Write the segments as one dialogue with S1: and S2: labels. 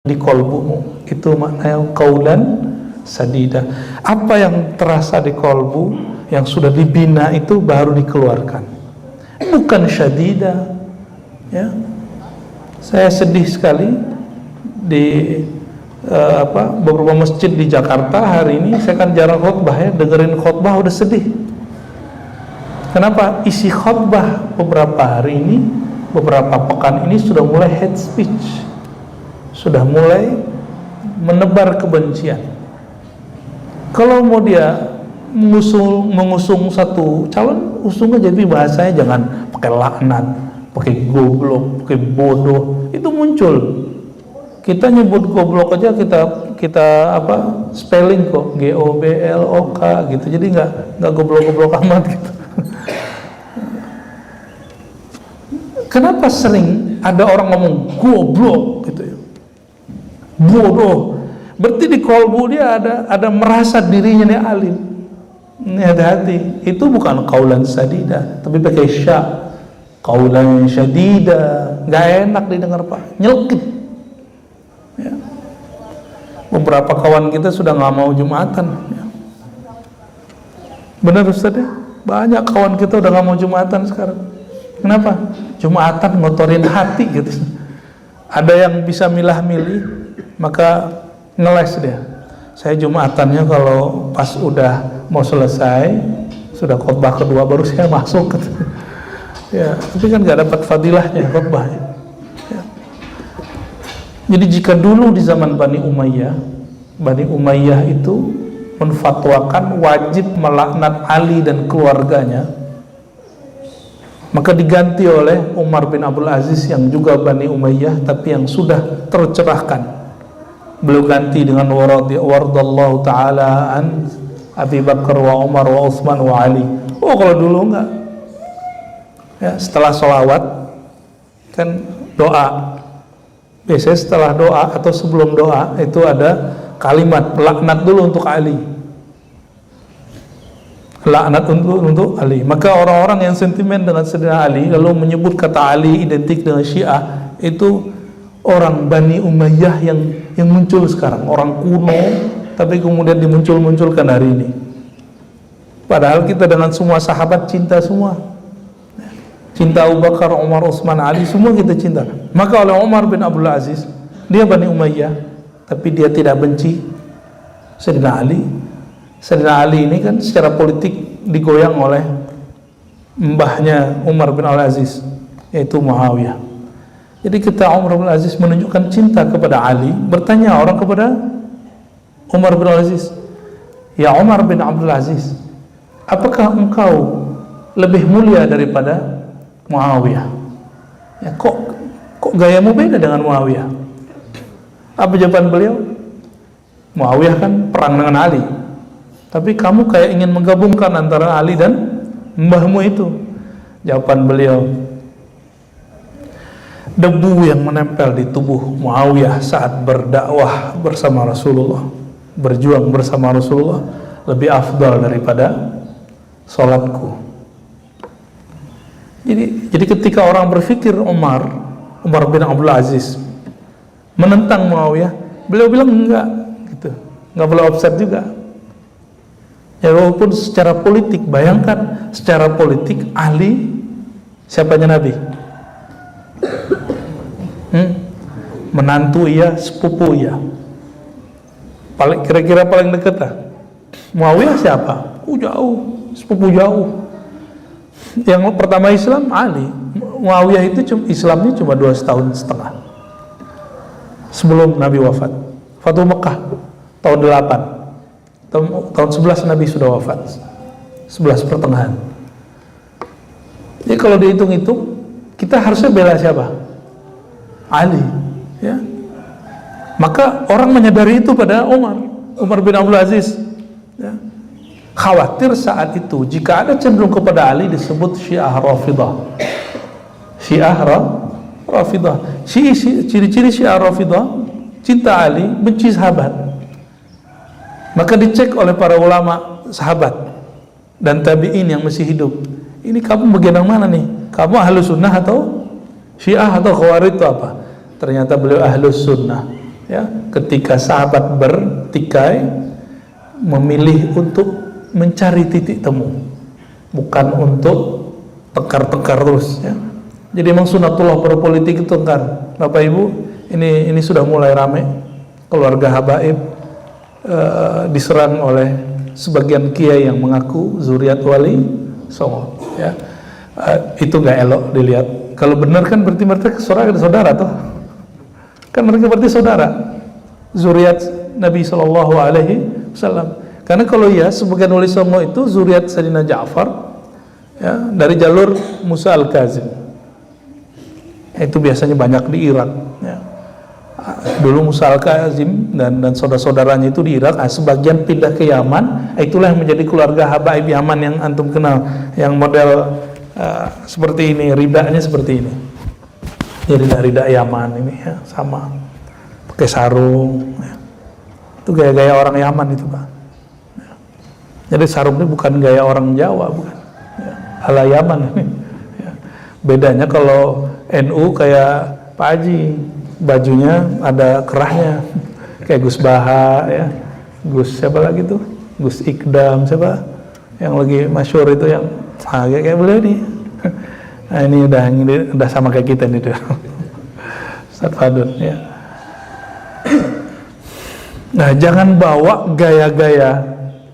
S1: di kolbumu, itu maknanya qaulan sadida. Apa yang terasa di kolbu yang sudah dibina itu baru dikeluarkan, bukan syadida. Ya, saya sedih sekali di beberapa masjid di Jakarta hari ini. Saya kan jarang khutbah ya, dengerin khutbah udah sedih. Kenapa? Isi khutbah beberapa hari ini, beberapa pekan ini sudah mulai hate speech, sudah mulai menebar kebencian. Kalau mau dia mengusung satu calon, usung aja, tapi bahasanya jangan pakai laknat, pakai goblok, pakai bodoh. Itu muncul. Kita nyebut goblok aja kita spelling kok, GOBLOK gitu. Jadi nggak goblok-goblok amat gitu. Kenapa sering ada orang ngomong goblok gitu ya, bodoh? Berarti di kolbu dia ada merasa dirinya nih alim. Ini hati-hati, itu bukan qaulan sadida, tapi pakai sya, qaulan syadida. Nggak enak didengar Pak, nyelkit ya. Beberapa kawan kita sudah nggak mau Jumatan ya. Benar Ustaz ya? Banyak kawan kita udah nggak mau Jumatan sekarang. Kenapa? Jumatan ngotorin hati gitu. Ada yang bisa milah-milih, maka ngeles dia. Saya Jumatannya kalau pas udah mau selesai, sudah khutbah kedua baru saya masuk gitu. Ya, tapi kan nggak dapat fadilahnya khutbahnya. Ya. Jadi jika dulu di zaman Bani Umayyah itu menfatwakan wajib melaknat Ali dan keluarganya, maka diganti oleh Umar bin Abdul Aziz yang juga Bani Umayyah tapi yang sudah tercerahkan. Beliau ganti dengan waradallahu ta'ala an Abi Bakar wa Umar wa Utsman wa Ali. Oh, kalau dulu enggak ya, setelah sholawat kan doa, biasanya setelah doa atau sebelum doa itu ada kalimat laknat dulu untuk Ali, laknat untuk Ali. Maka orang-orang yang sentimen dengan Sayyidina Ali lalu menyebut kata Ali identik dengan Syiah, itu orang Bani Umayyah yang muncul sekarang, orang kuno tapi kemudian dimuncul-munculkan hari ini. Padahal kita dengan semua sahabat cinta semua, cinta Abu Bakar, Umar, Utsman, Ali, semua kita cinta. Maka oleh Umar bin Abdul Aziz, dia Bani Umayyah tapi dia tidak benci Sayyidina Ali. Sayyidina Ali ini kan secara politik digoyang oleh mbahnya Umar bin Abdul Aziz, yaitu Muawiyah. Jadi kita Umar bin Aziz menunjukkan cinta kepada Ali, bertanya orang kepada Umar bin Aziz, ya Umar bin Abdul Aziz, apakah engkau lebih mulia daripada Muawiyah? Ya, kok gayamu beda dengan Muawiyah? Apa jawaban beliau? Muawiyah kan perang dengan Ali, tapi kamu kayak ingin menggabungkan antara Ali dan mbahmu itu. Jawaban beliau, debu yang menempel di tubuh Muawiyah saat berdakwah bersama Rasulullah, berjuang bersama Rasulullah, lebih afdal daripada sholatku. Jadi ketika orang berpikir Umar bin Abdul Aziz menentang Muawiyah, beliau bilang enggak gitu, enggak boleh offset juga. Ya, walaupun secara politik, bayangkan secara politik Ali siapanya Nabi? Menantu iya, sepupu iya. Kira-kira paling dekat lah. Muawiyah siapa? Jauh, sepupu jauh. Yang pertama Islam Ali. Muawiyah itu Islamnya cuma 2,5 tahun sebelum Nabi wafat. Fathu Mekah tahun 8. Tahun 11 Nabi sudah wafat. 11 pertengahan. Jadi kalau dihitung-hitung, kita harusnya bela siapa? Ali, ya. Maka orang menyadari itu pada Umar bin Abdul Aziz, ya. Khawatir saat itu jika ada cenderung kepada Ali disebut Syiah Rafidah. Syiah Rafidah. Ciri-ciri Syiah Rafidah, cinta Ali, benci sahabat. Maka dicek oleh para ulama sahabat dan tabi'in yang masih hidup. Ini kamu bagian yang mana nih? Kamu Ahlus Sunnah atau Syiah atau Khawarij itu apa? Ternyata beliau Ahlus Sunnah. ya, ketika sahabat bertikai memilih untuk mencari titik temu, bukan untuk tengkar-tengkar terus, ya. Jadi memang sunatullah berpolitik itu tengkar. Bapak Ibu, ini sudah mulai ramai. Keluarga Habaib diserang oleh sebagian kiai yang mengaku zuriat wali songo, ya. Itu nggak elok dilihat. Kalau benar kan berarti mereka saudara tuh, kan mereka berarti saudara zuriat Nabi Shallallahu Alaihi Wasallam. Karena kalau ya sebagian wali songo itu zuriat Sayyidina Ja'far, ya, dari jalur Musa al-Kazim. Itu biasanya banyak di Irak, ya. Dulu Musa al-Kazim dan saudara-saudaranya itu di Irak, sebagian pindah ke Yaman. Itulah yang menjadi keluarga Habaib Yaman yang antum kenal, yang model seperti ini, ridanya seperti ini. Jadi rida Yaman ini, ya, sama pakai sarung, ya. Itu gaya-gaya orang Yaman itu, Pak, ya. Jadi sarungnya bukan gaya orang Jawa, bukan, ya, ala Yaman ini, ya. Bedanya kalau NU kayak Pak Haji, bajunya ada kerahnya kayak Gus Baha, ya, Gus siapa lagi tuh, Gus Ikdam siapa yang lagi masyhur itu, yang kayak beliau nih. Nah, ini udah sama kayak kita nih tuh. Ustaz Fadun, ya. Nah, jangan bawa gaya-gaya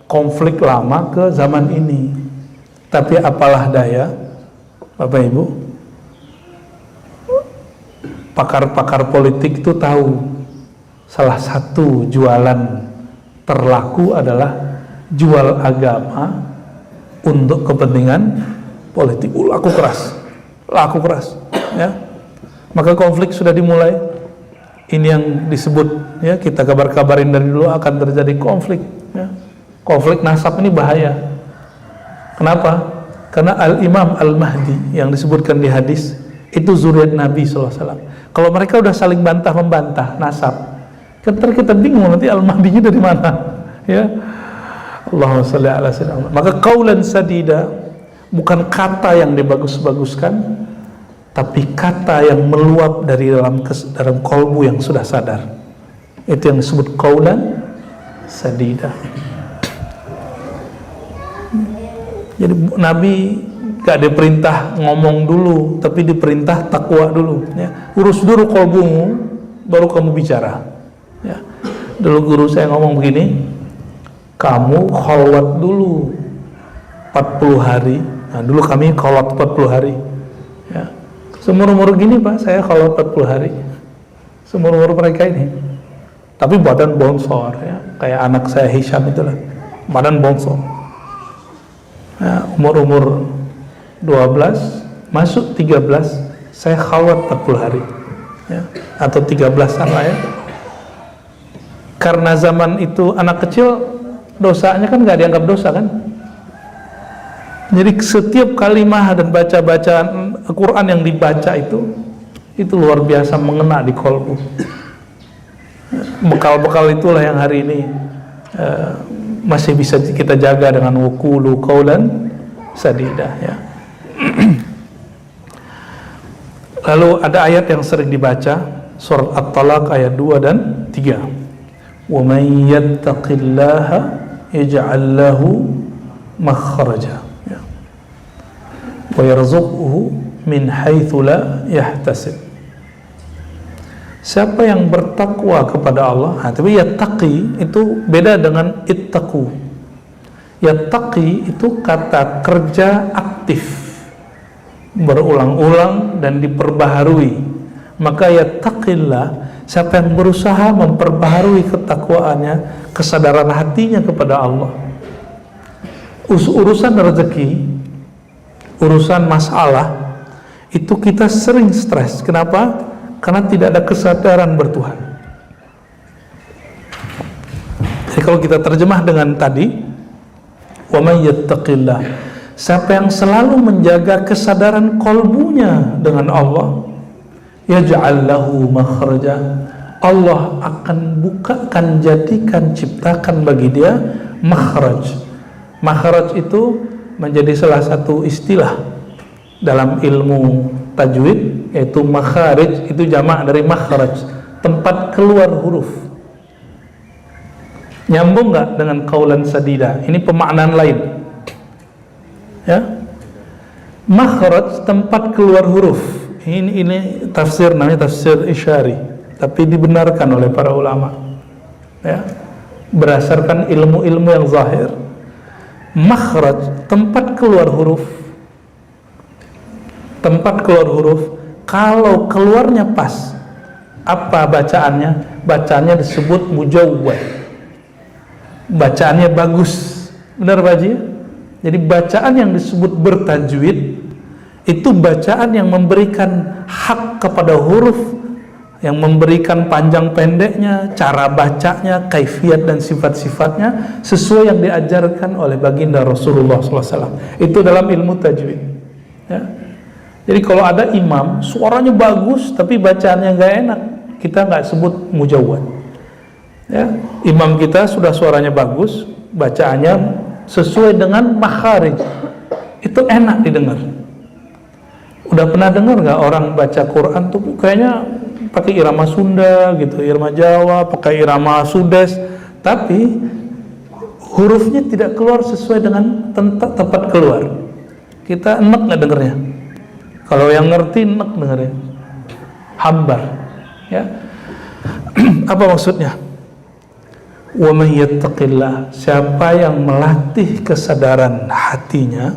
S1: konflik lama ke zaman ini. Tapi apalah daya, Bapak Ibu, pakar-pakar politik itu tahu salah satu jualan terlaku adalah jual agama untuk kepentingan politik. Laku keras, ya. Maka konflik sudah dimulai. Ini yang disebut, ya, kita kabar-kabarin dari dulu akan terjadi konflik, ya. Konflik nasab ini bahaya. Kenapa? Karena Al-Imam Al-Mahdi yang disebutkan di hadis itu zuriat Nabi SAW. Kalau mereka udah saling bantah-membantah nasab, ntar kita bingung nanti Al-Mahdi-nya dari mana, ya. Allahumma sholli ala sayyidina. Maka qaulan sadida bukan kata yang dibagus-baguskan, tapi kata yang meluap dari dalam kolbu yang sudah sadar. Itu yang disebut qaulan sadida. Jadi Nabi gak diperintah ngomong dulu, tapi diperintah takwa dulu, ya. Urus dulu kolbumu, baru kamu bicara, ya. Dulu guru saya ngomong begini, kamu khalwat dulu 40 hari. Nah, dulu kami khalwat 40 hari, ya. Seumur-umur gini, Pak, saya khalwat 40 hari. Seumur-umur mereka ini. Tapi badan bonsor, ya. Kayak anak saya Hisham itulah, badan bonsor. Ya, umur 12 masuk 13 saya khalwat 40 hari, ya, atau 13 sama, ya. Karena zaman itu anak kecil dosanya kan nggak dianggap dosa kan. Jadi setiap kalimah dan bacaan Al-Quran yang dibaca itu luar biasa mengena di kolbu. Bekal-bekal itulah yang hari ini masih bisa kita jaga dengan wukulu qaulan sadidah, ya. Lalu ada ayat yang sering dibaca, surat At-Talaq ayat 2 dan 3. Wa may yattaqillaha yaj'al lahu makhraja, ya, wa yarzuqhu min haitsu la yahtasib. Siapa yang bertakwa kepada Allah, tapi yattaqi itu beda dengan ittaqu. Yattaqi itu kata kerja aktif, berulang-ulang dan diperbaharui. Maka yattaqillah, siapa yang berusaha memperbaharui ketakwaannya, kesadaran hatinya kepada Allah. Urusan rezeki, urusan masalah, itu kita sering stres. Kenapa? Karena tidak ada kesadaran bertuhan. Jadi kalau kita terjemah dengan tadi, wa may yattaqillah, siapa yang selalu menjaga kesadaran kolbunya dengan Allah, yaj'al lahu makhraja, Allah akan bukakan, jadikan, ciptakan bagi dia makhraj. Makhraj itu menjadi salah satu istilah dalam ilmu tajwid, yaitu makharij itu jamak dari makhraj. tempat keluar huruf. Nyambung nggak dengan qaulan sadida? Ini pemaknaan lain. Ya, makhraj tempat keluar huruf. Ini tafsir, namanya tafsir Isyari, tapi dibenarkan oleh para ulama. Ya, berdasarkan ilmu-ilmu yang zahir. Makhraj tempat keluar huruf. Tempat keluar huruf, kalau keluarnya pas, apa bacaannya? Bacaannya disebut mujawwad. Bacaannya bagus. Benar Pak Haji? Jadi bacaan yang disebut bertajwid itu bacaan yang memberikan hak kepada huruf, yang memberikan panjang pendeknya, cara bacanya, kaifiat dan sifat-sifatnya sesuai yang diajarkan oleh baginda Rasulullah SAW. Itu dalam ilmu tajwid. Ya. Jadi kalau ada imam suaranya bagus tapi bacaannya nggak enak, kita nggak sebut mujawwad. Ya. Imam kita sudah suaranya bagus, bacaannya sesuai dengan makharij, itu enak didengar. Udah pernah dengar nggak orang baca Quran tuh kayaknya pakai irama Sunda gitu, irama Jawa, pakai irama Sudes, tapi hurufnya tidak keluar sesuai dengan tempat keluar. Kita enak nggak dengernya? Kalau yang ngerti enak dengernya, hambar. Ya, apa maksudnya? Wa may yattaqillah, siapa yang melatih kesadaran hatinya,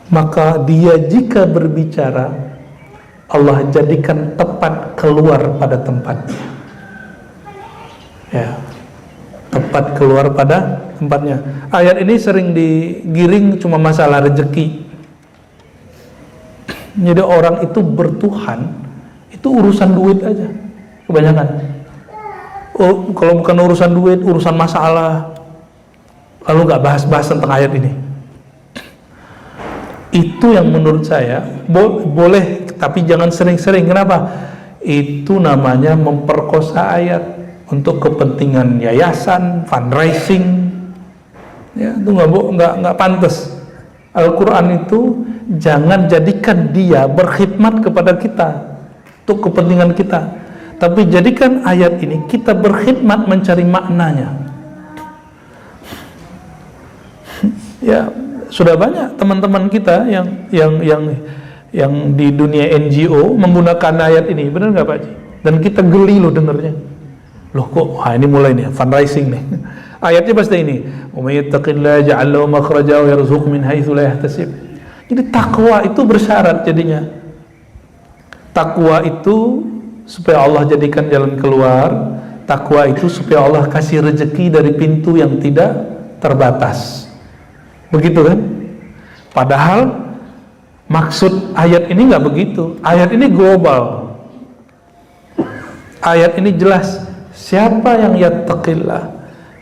S1: maka dia jika berbicara Allah jadikan tepat keluar pada tempatnya. Ya, tepat keluar pada tempatnya. Ayat ini sering digiring cuma masalah rezeki. Jadi orang itu bertuhan itu urusan duit aja kebanyakan. Oh, kalau bukan urusan duit, urusan masalah, lalu nggak bahas-bahas tentang ayat ini. Itu yang menurut saya boleh, tapi jangan sering-sering. Kenapa? Itu namanya memperkosa ayat untuk kepentingan yayasan, fundraising. Ya, itu nggak pantas. Al-Quran itu jangan jadikan dia berkhidmat kepada kita untuk kepentingan kita, tapi jadikan ayat ini kita berkhidmat mencari maknanya. Ya, sudah banyak teman-teman kita yang di dunia NGO menggunakan ayat ini, benar nggak Pak Haji? Dan kita geli loh dengernya. Loh kok, ini mulai nih fundraising nih. Ayatnya pasti ini, "Wa may yattaqillaha yaj'al lahu makhraja wa yarzuqhu min haitsu la yahtasib." Jadi takwa itu bersyarat jadinya. Takwa itu supaya Allah jadikan jalan keluar. Takwa itu supaya Allah kasih rezeki dari pintu yang tidak terbatas. Begitu kan? Padahal maksud ayat ini nggak begitu. Ayat ini global. Ayat ini jelas. Siapa yang yattaqillah,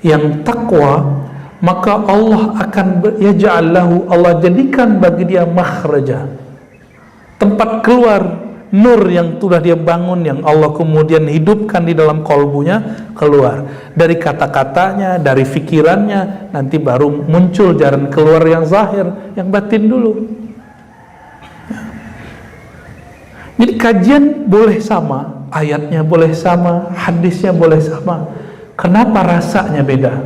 S1: yang takwa, maka Allah akan yaj'allahu, Allah jadikan bagi dia makhraja, tempat keluar, nur yang sudah dia bangun, yang Allah kemudian hidupkan di dalam kolbunya, keluar dari kata-katanya, dari fikirannya, nanti baru muncul jalan keluar yang zahir, yang batin dulu. Jadi kajian boleh sama, ayatnya boleh sama, hadisnya boleh sama. Kenapa rasanya beda?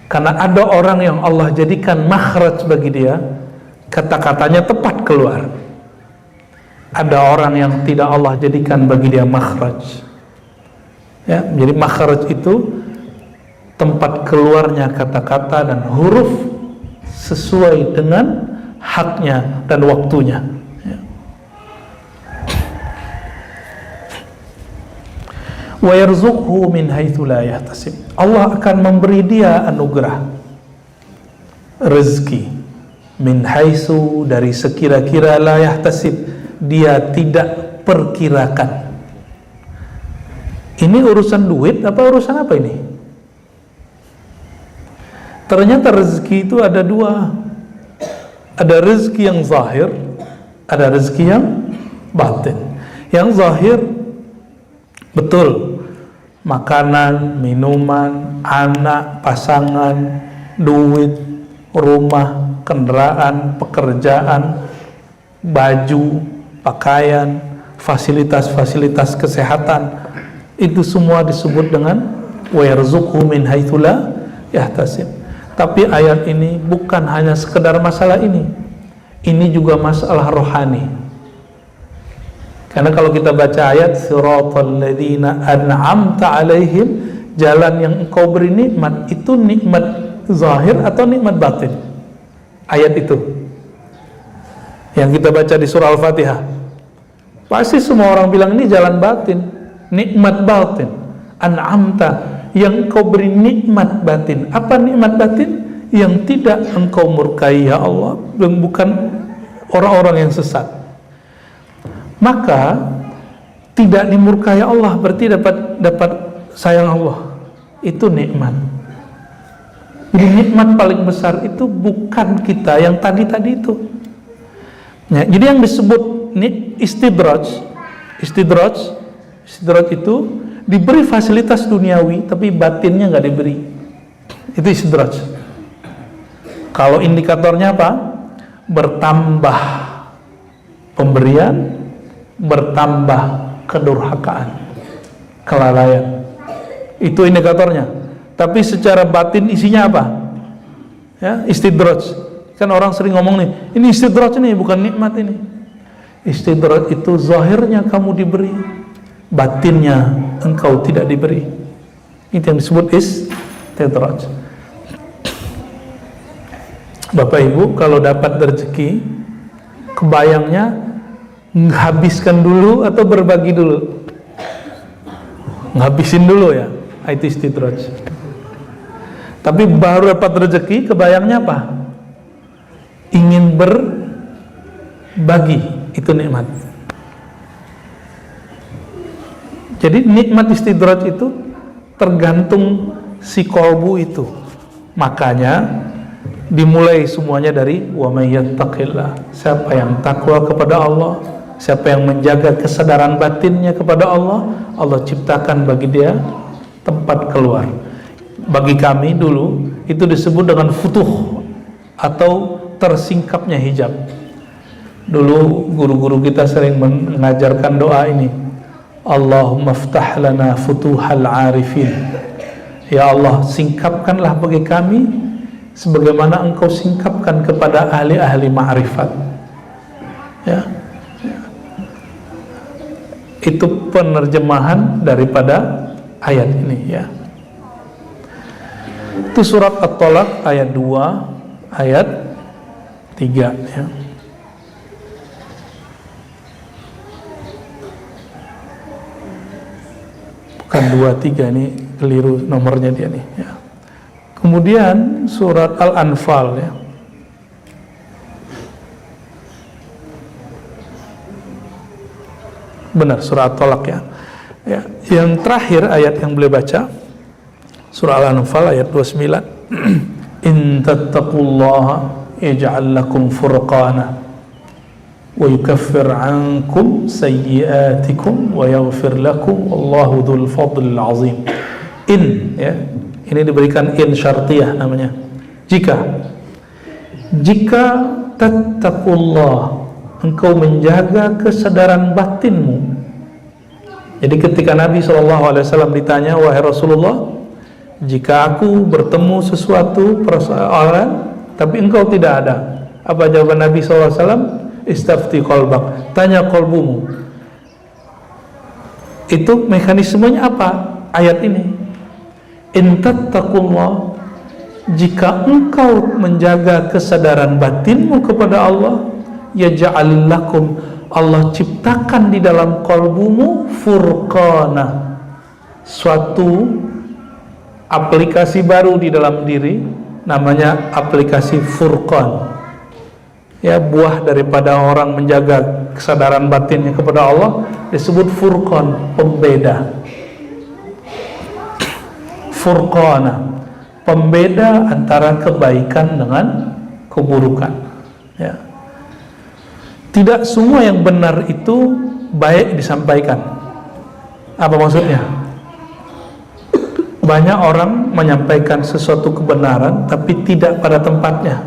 S1: Karena ada orang yang Allah jadikan makhraj bagi dia, kata-katanya tepat keluar. Ada orang yang tidak Allah jadikan bagi dia makhraj. Ya, jadi makhraj itu tempat keluarnya kata-kata dan huruf sesuai dengan haknya dan waktunya. Wa yarzuqhu min haitsu la yahtasib. Allah akan memberi dia anugerah rezeki min haitsu, dari sekira-kira, la yahtasib, dia tidak perkirakan. Ini urusan duit apa urusan apa ini? Ternyata rezeki itu ada dua. Ada rezeki yang zahir, ada rezeki yang batin. Yang zahir betul, makanan, minuman, anak, pasangan, duit, rumah, kendaraan, pekerjaan, baju, pakaian, fasilitas-fasilitas kesehatan, itu semua disebut dengan wa yarzuqhu min haitsu la yahtasib. Tapi ayat ini bukan hanya sekedar masalah ini juga masalah rohani. Karena kalau kita baca ayat siratal ladzina an'amta alaihim, jalan yang engkau beri nikmat, itu nikmat zahir atau nikmat batin? Ayat itu yang kita baca di surah Al-Fatihah, pasti semua orang bilang ini jalan batin, nikmat batin. An'amta, yang engkau beri nikmat batin. Apa nikmat batin? Yang tidak engkau murkai ya Allah, dan bukan orang-orang yang sesat. Maka tidak dimurkai Allah berarti dapat sayang Allah. Itu nikmat. Jadi nikmat paling besar itu bukan kita yang tadi itu. Ya, jadi yang disebut istidraj itu diberi fasilitas duniawi tapi batinnya nggak diberi. Itu istidraj. Kalau indikatornya apa? Bertambah pemberian, bertambah kedurhakaan, kelalaian. Itu indikatornya. Tapi secara batin isinya apa? Ya, istidraj. Kan orang sering ngomong nih, ini istidraj nih, bukan nikmat ini. Istidraj itu zahirnya kamu diberi, batinnya engkau tidak diberi. Itu yang disebut istidraj. Bapak Ibu, kalau dapat rezeki, kebayangnya menghabiskan dulu atau berbagi dulu? Ngabisin dulu ya, itu istidraj. Tapi baru dapat rezeki, kebayangnya apa? Ingin berbagi, itu nikmat. Jadi nikmat istidraj itu tergantung si kolbu itu. Makanya dimulai semuanya dari wa may yattaqillah. Siapa yang takwa kepada Allah, siapa yang menjaga kesadaran batinnya kepada Allah, Allah ciptakan bagi dia tempat keluar. Bagi kami dulu itu disebut dengan futuh atau tersingkapnya hijab. Dulu guru-guru kita sering mengajarkan doa ini, Allahumma ftah lana futuhal arifin. Ya Allah, singkapkanlah bagi kami sebagaimana engkau singkapkan kepada ahli-ahli ma'rifat. Ya. Itu penerjemahan daripada ayat ini ya. Itu surat At-Talaq ayat 2 ayat 3 ya. Bukan 2, 3, ini keliru nomornya dia nih ya. Kemudian surat Al-Anfal ya. Benar, surah At-Talaq ya. Ya. Yang terakhir ayat yang boleh baca surah Al-Anfal ayat 29. In tattaqullaha yaj'al lakum furqana wa yukaffir 'ankum sayyi'atikum wa yaghfir lakum wallahu dzul fadlil 'azim. In ya. Ini diberikan in syartiyah namanya. Jika tattaqullah, engkau menjaga kesadaran batinmu. Jadi ketika Nabi SAW ditanya, wahai Rasulullah, jika aku bertemu sesuatu persoalan tapi engkau tidak ada, apa jawaban Nabi SAW? Istafti qalbak, tanya kolbumu. Itu mekanismenya apa? Ayat ini, in tattaqullah, jika engkau menjaga kesadaran batinmu kepada Allah, yaj'al lakum, Allah ciptakan di dalam kolbumu furqana, suatu aplikasi baru di dalam diri, namanya aplikasi Furqan ya. Buah daripada orang menjaga kesadaran batinnya kepada Allah disebut Furqan, pembeda. Furqana, pembeda antara kebaikan dengan keburukan ya. Tidak semua yang benar itu baik disampaikan. Apa maksudnya? Banyak orang menyampaikan sesuatu kebenaran tapi tidak pada tempatnya.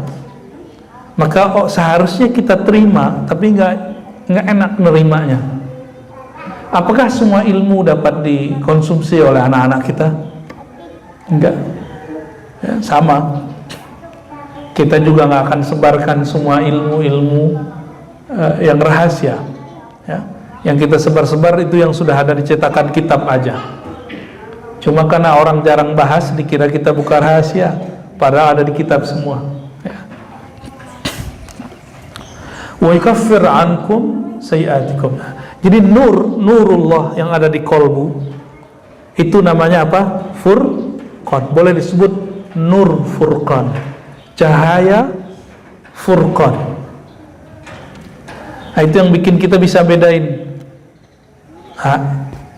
S1: Maka seharusnya kita terima tapi nggak enak menerimanya. Apakah semua ilmu dapat dikonsumsi oleh anak-anak kita? Enggak. Ya, sama. Kita juga nggak akan sebarkan semua ilmu-ilmu yang rahasia. Ya. Yang kita sebar-sebar itu yang sudah ada di cetakan kitab aja. Cuma karena orang jarang bahas, dikira kita buka rahasia, padahal ada di kitab semua. Ya. Wa yukaffir ankum sayiatikum. Jadi nurullah yang ada di kolbu itu namanya apa? Furqan. Boleh disebut nur furqan, cahaya furqan. Nah, itu yang bikin kita bisa bedain.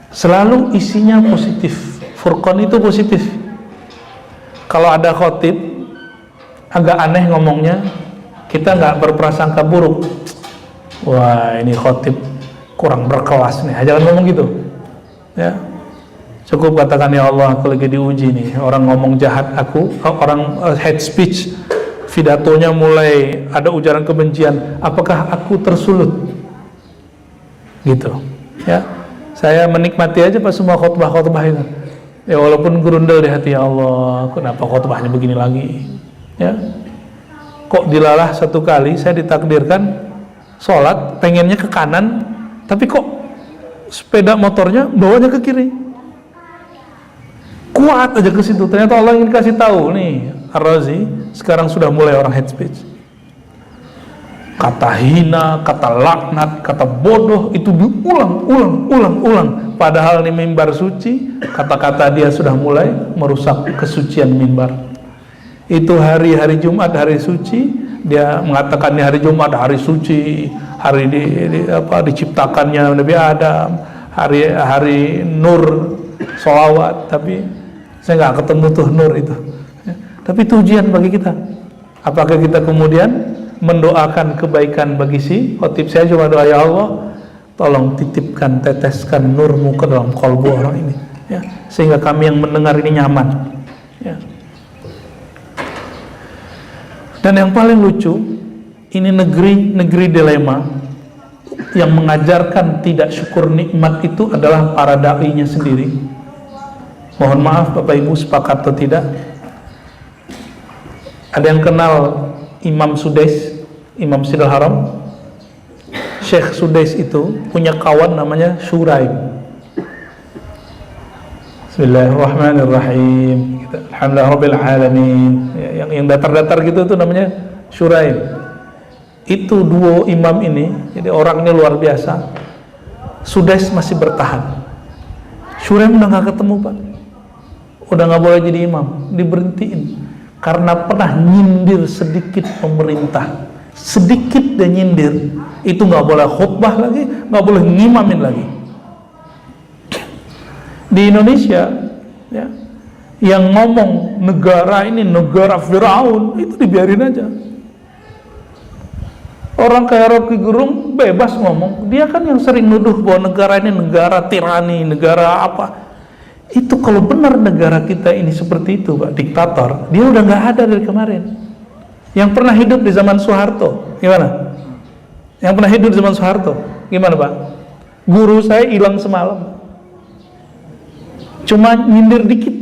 S1: Selalu isinya positif. Furqan itu positif. Kalau ada khotib agak aneh ngomongnya, kita nggak berprasangka buruk. Wah, ini khotib kurang berkelas nih, jangan ngomong gitu. Ya, cukup katakan, ya Allah, aku lagi diuji nih, orang ngomong jahat aku, orang hate speech, pidatonya mulai ada ujaran kebencian, apakah aku tersulut? Gitu. Ya, saya menikmati aja pas semua khotbah itu. Ya, walaupun gerundel di hati, ya Allah, kenapa khotbahnya begini lagi? Ya, kok dilalah satu kali saya ditakdirkan sholat pengennya ke kanan, tapi kok sepeda motornya bawanya ke kiri, kuat aja ke situ. Ternyata Allah ingin kasih tahu nih, Ar-Razi sekarang sudah mulai orang hate speech, kata hina, kata laknat, kata bodoh itu diulang. Padahal ini mimbar suci, kata-kata dia sudah mulai merusak kesucian mimbar. Itu hari Jumat, hari suci, dia mengatakan ini hari Jumat, hari suci, hari diciptakannya Nabi Adam, hari nur, sholawat. Tapi saya nggak ketemu tuh nur itu. Tapi itu ujian bagi kita. Apakah kita kemudian mendoakan kebaikan bagi si khotib? Saya cuma doa, ya Allah, tolong titipkan, teteskan nurmu ke dalam kolbu orang ini, ya, sehingga kami yang mendengar ini nyaman. Ya. Dan yang paling lucu, ini negeri dilema. Yang mengajarkan tidak syukur nikmat itu adalah para da'inya sendiri. Mohon maaf Bapak Ibu, sepakat atau tidak? Ada yang kenal Imam Sudais, Imam Sidal Haram? Syekh Sudais itu punya kawan namanya Shuraim. Bismillahirrahmanirrahim. Alhamdulillah Rabbil Alamin. Yang datar-datar gitu itu namanya Shuraim. Itu duo imam ini, jadi orangnya luar biasa. Sudais masih bertahan. Shuraim udah gak ketemu Pak, udah gak boleh jadi imam, diberhentiin karena pernah nyindir sedikit pemerintah. Sedikit dan nyindir, itu gak boleh khutbah lagi, gak boleh ngimamin lagi. Di Indonesia, ya, yang ngomong negara ini negara Firaun, itu dibiarin aja. Orang kayak Rocky Gerung bebas ngomong, dia kan yang sering nuduh bahwa negara ini negara tirani, negara apa. Itu kalau benar negara kita ini seperti itu Pak, diktator, dia udah gak ada dari kemarin. Yang pernah hidup di zaman Soeharto, gimana? Yang pernah hidup di zaman Soeharto, gimana Pak? Guru saya hilang semalam, cuma nyindir dikit.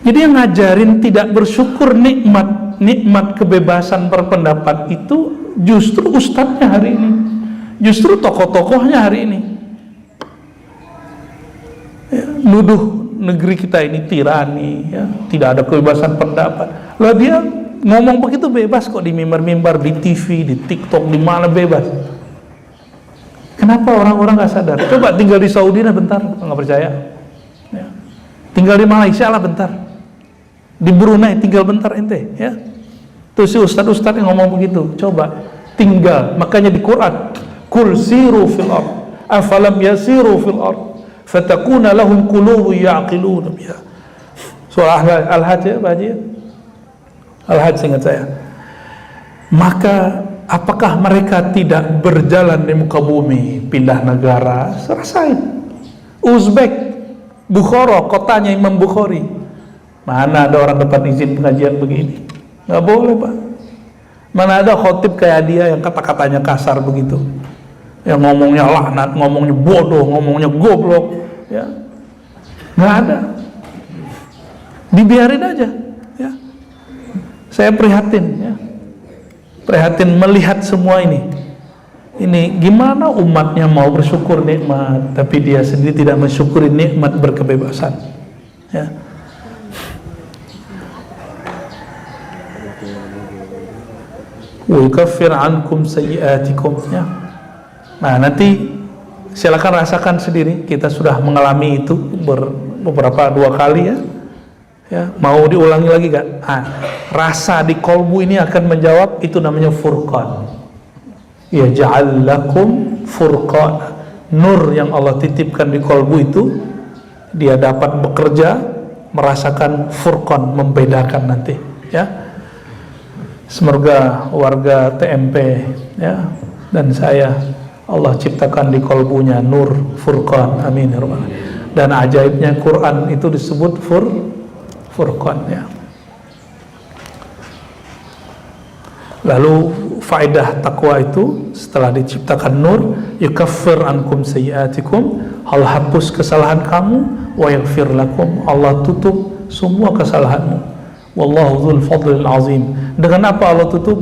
S1: Jadi yang ngajarin tidak bersyukur nikmat kebebasan berpendapat itu justru ustadznya hari ini, justru tokoh-tokohnya hari ini. Ya, nuduh negeri kita ini tirani, ya, tidak ada kebebasan pendapat. Lah dia ngomong begitu bebas kok di mimbar-mimbar, di TV, di TikTok, di mana bebas. Kenapa orang-orang nggak sadar? Coba tinggal di Saudi lah bentar, nggak percaya. Ya. Tinggal di Malaysia lah bentar, di Brunei tinggal bentar ente, ya. Tuh si ustad-ustad yang ngomong begitu, coba tinggal. Makanya di Quran, kul siru fil ard, afalam yasiru fil ard, fatakuna lahum qulubun ya'qiluna biha. Surah Al-Hajj, ya, Pak Haji? Al-Hajj ingat saya. Maka apakah mereka tidak berjalan di muka bumi, pindah negara? Rasain. Uzbek, Bukhara, kotanya Imam Bukhari. Mana ada orang dapat izin pengajian begini? Nggak boleh Pak. Mana ada khotib kayak dia yang kata-katanya kasar begitu. yang ngomongnya laknat, ngomongnya bodoh, ngomongnya goblok, ya nggak ada, dibiarin aja, ya. Saya prihatin, ya, prihatin melihat semua ini. Ini gimana umatnya mau bersyukur nikmat, tapi dia sendiri tidak mensyukuri nikmat berkebebasan, ya. Wa yukaffir ankum sayyi'atikum, ya. Nah, nanti silakan rasakan sendiri. Kita sudah mengalami itu beberapa 2 kali, ya. Ya, mau diulangi lagi gak? Nah, rasa di kolbu ini akan menjawab, itu namanya furqan. Ya ja'al lakum furqan. Nur yang Allah titipkan di kolbu itu, dia dapat bekerja merasakan furqan, membedakan nanti, ya. Semoga warga TMP, ya, dan saya, Allah ciptakan di kolbunya nur furqan, amin ya rabbal alamin. Dan ajaibnya Quran itu disebut furqan, ya. Lalu faedah takwa itu setelah diciptakan nur, yukaffir ankum sayyi'atikum, Allah hapus kesalahan kamu, wa yaghfir lakum, Allah tutup semua kesalahanmu. Wallahu dzul fadlil azim. Dengan apa Allah tutup?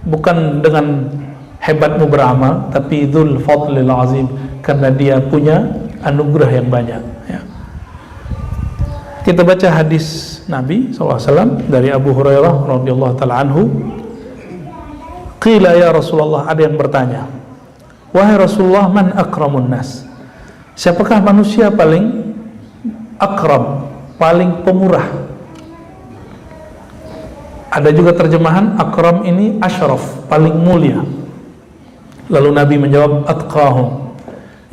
S1: Bukan dengan hebatmu beramal, tapi dzul fadlil azim, karena dia punya anugerah yang banyak, ya. Kita baca hadis Nabi SAW dari Abu Hurairah radhiyallahu ta'ala anhu. Qila ya Rasulullah, ada yang bertanya, wahai Rasulullah, man akramun nas? Siapakah manusia paling akram, paling pemurah? Ada juga terjemahan akram ini asyraf, paling mulia. Lalu Nabi menjawab, atqahum,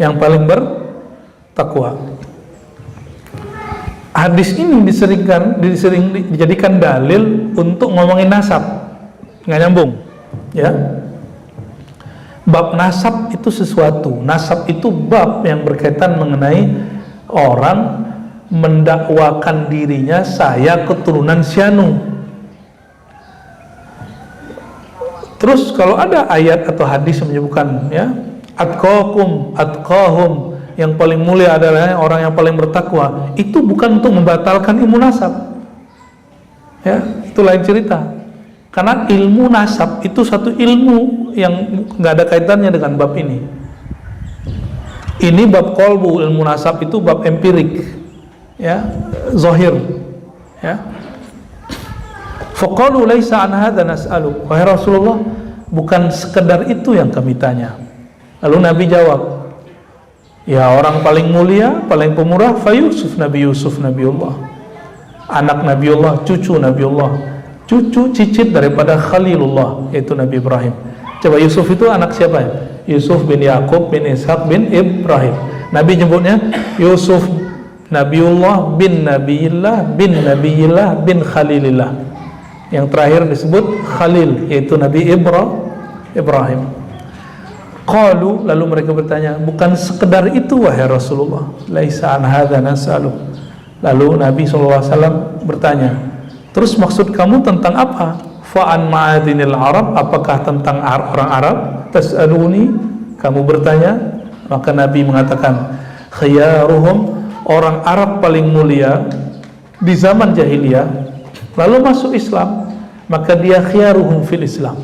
S1: yang paling bertakwa. Hadis ini dijadikan dalil untuk ngomongin nasab, nggak nyambung, ya. Bab nasab itu sesuatu, nasab itu bab yang berkaitan mengenai orang mendakwakan dirinya, saya keturunan Syanu. Terus kalau ada ayat atau hadis yang menyebutkan, ya, atqakum, atqahum, yang paling mulia adalah orang yang paling bertakwa, itu bukan untuk membatalkan ilmu nasab, ya, itu lain cerita. Karena ilmu nasab itu satu ilmu yang nggak ada kaitannya dengan bab ini. Ini bab kolbu, ilmu nasab itu bab empirik, ya, zahir, ya. Faqalu laisa an hadza nas'alu, wahai Rasulullah, bukan sekedar itu yang kami tanya. Lalu Nabi jawab, ya, orang paling mulia, paling pemurah, fa Yusuf, Nabi Yusuf, Nabiullah, anak Nabiullah, cucu Nabiullah, cucu cicit daripada Khalilullah, yaitu Nabi Ibrahim. Coba, Yusuf itu anak siapa, ya? Yusuf bin Yakub bin Ishaq bin Ibrahim. Nabi nyebutnya Yusuf Nabiullah bin Nabiyillah bin Nabiyillah bin Khalilillah. Yang terakhir disebut Khalil, yaitu Nabi Ibrahim. Qalu, lalu mereka bertanya, bukan sekedar itu wahai Rasulullah, laisa an hadza nas'alu. Lalu Nabi SAW bertanya, terus maksud kamu tentang apa? Fa an ma'adinil Arab, apakah tentang orang Arab? Tas'aluni, kamu bertanya? Maka Nabi mengatakan, khiyaruhum, orang Arab paling mulia di zaman jahiliyah, lalu masuk Islam, maka dia khiyaruhum fil Islam,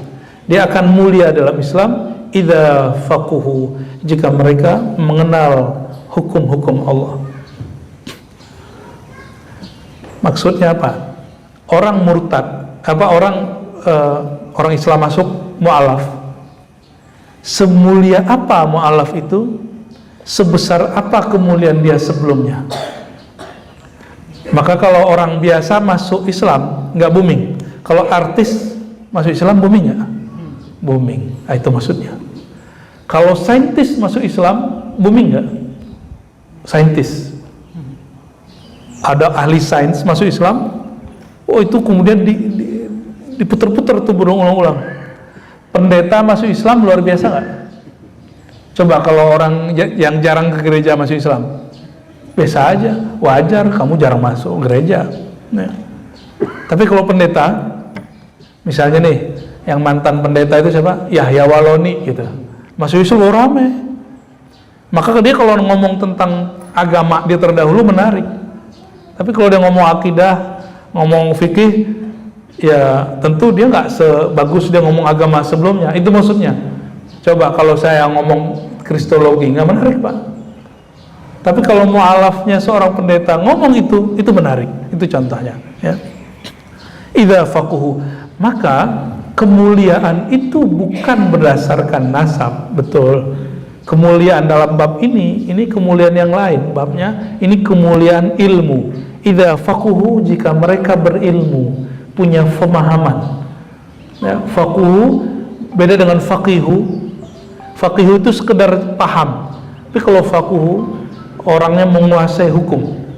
S1: dia akan mulia dalam Islam idza faquhu, jika mereka mengenal hukum-hukum Allah. Maksudnya apa? Orang murtad, orang Islam masuk mu'alaf, semulia apa mu'alaf itu, sebesar apa kemuliaan dia sebelumnya. Maka kalau orang biasa masuk Islam nggak booming, kalau artis masuk Islam booming nggak? Booming. Nah, itu maksudnya. Kalau saintis masuk Islam booming nggak? Saintis. Ada ahli sains masuk Islam, oh itu kemudian diputer-puter tuh berulang-ulang. Pendeta masuk Islam luar biasa nggak? Coba kalau orang yang jarang ke gereja masuk Islam, biasa aja, wajar, kamu jarang masuk gereja, ya. Tapi kalau pendeta, misalnya nih, yang mantan pendeta itu siapa? Yahya Waloni gitu. masuk Islam rame. Maka dia kalau ngomong tentang agama dia terdahulu menarik. Tapi kalau dia ngomong akidah, ngomong fikih, ya tentu dia nggak sebagus dia ngomong agama sebelumnya. Itu maksudnya. Coba kalau saya ngomong kristologi nggak menarik, Pak. Tapi kalau mu'alafnya seorang pendeta ngomong itu menarik. Itu contohnya, ya. Idza faquhu, maka kemuliaan itu bukan berdasarkan nasab, betul. Kemuliaan dalam bab ini kemuliaan yang lain. Babnya ini kemuliaan ilmu. Idza faquhu, jika mereka berilmu, punya pemahaman. Ya, faquhu beda dengan faqihu. Faqihu itu sekedar paham. Tapi kalau faquhu orangnya menguasai hukum.